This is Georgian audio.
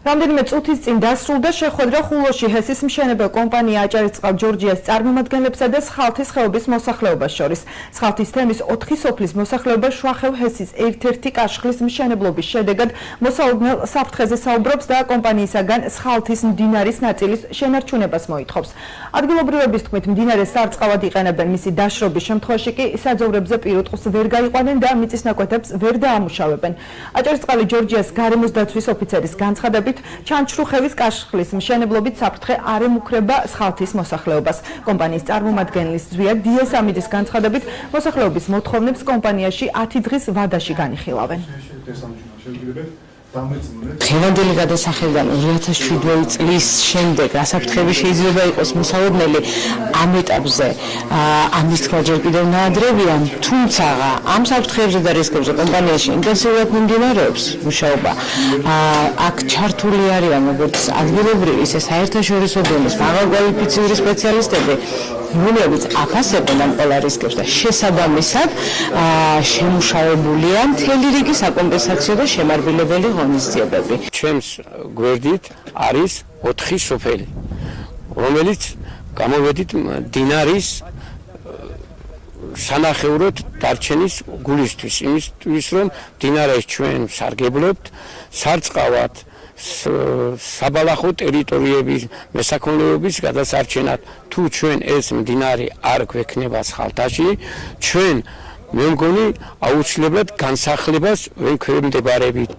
რამდენიმე წუთის წინ დასრულდა შეხვედრა ხულოში ჰესის მშენებელ კომპანია აჭარისწყალ ჯორჯიას წარმომადგენლებსა და სხალთის ხეობის მოსახლეობას შორის. სხალთის თემის 4 სოფლის მოსახლეობა შვახევ ჰესის ერთ-ერთი კაშხლის მშენებლობის შედეგად მოსალოდნელ საფრთხეზე საუბრობს და კომპანიისაგან სხალთის მდინარის ნაწილის შენარჩუნებას მოითხოვს. ადგილობრივების თქმით, მდინარეს სარწყავად იყენებენ, მისი დაშრობის შემთხვევაში კი საძოვრებზე პირუტყვის ვერ გაიყვანენ და მიწისნაკვეთებს ვერ დაამუშავებენ. აჭარისწყალი ჯორჯიას გარემოს დაცვის ოფიცერის განცხადებით, ჩანჩრუხევის კაშხლის მშენებლობით საფრთხე არ ემუქრება სხალთის მოსახლეობას. კომპანიის წარმომადგენლის ზვია დიესამიძის განცხადებით, მოსახლეობის მოთხოვნებს კომპანიაში 10 დღის ვადაში განიხილავენ. დღევანდელი გადასახადიდან 2007 წლის შემდეგ ასაფრთხეები შეიძლება იყოს მოსალოდნელი ამ ეტაპზე ამის თქმა ჯერ კიდევ ნაადრევია, თუმცა ამ საფრთხეებზე და რისკებზე კომპანიაში ინტენსიურად მიმდინარეობს მუშაობა. აქ ჩართული არიან როგორც ადგილობრივი, ისე საერთაშორისო დონის მაღალკვალიფიციური სპეციალისტები, რომლებიც აფასებენ ამ ყველა რისკებს და შესაბამისად შემუშავებულია მთელი რიგი საკომპენსაციო და შემარბილებელი ღონისძიებები. ჩემს გვერდით არის 4 სოფელი, რომელიც გამოვედით მდინარის სანახევროდ დარჩენის გულისთვის, იმისთვის რომ მდინარეს ჩვენ სარგებლობთ, სარწყავად, საბალახო ტერიტორიების მესაქონლეობის გადასარჩენად. თუ ჩვენ ეს მდინარე არ გვექნება სხალთაში, ჩვენ მე მგონი აუცილებლად განსახლებას ვერ გვემდებარებით.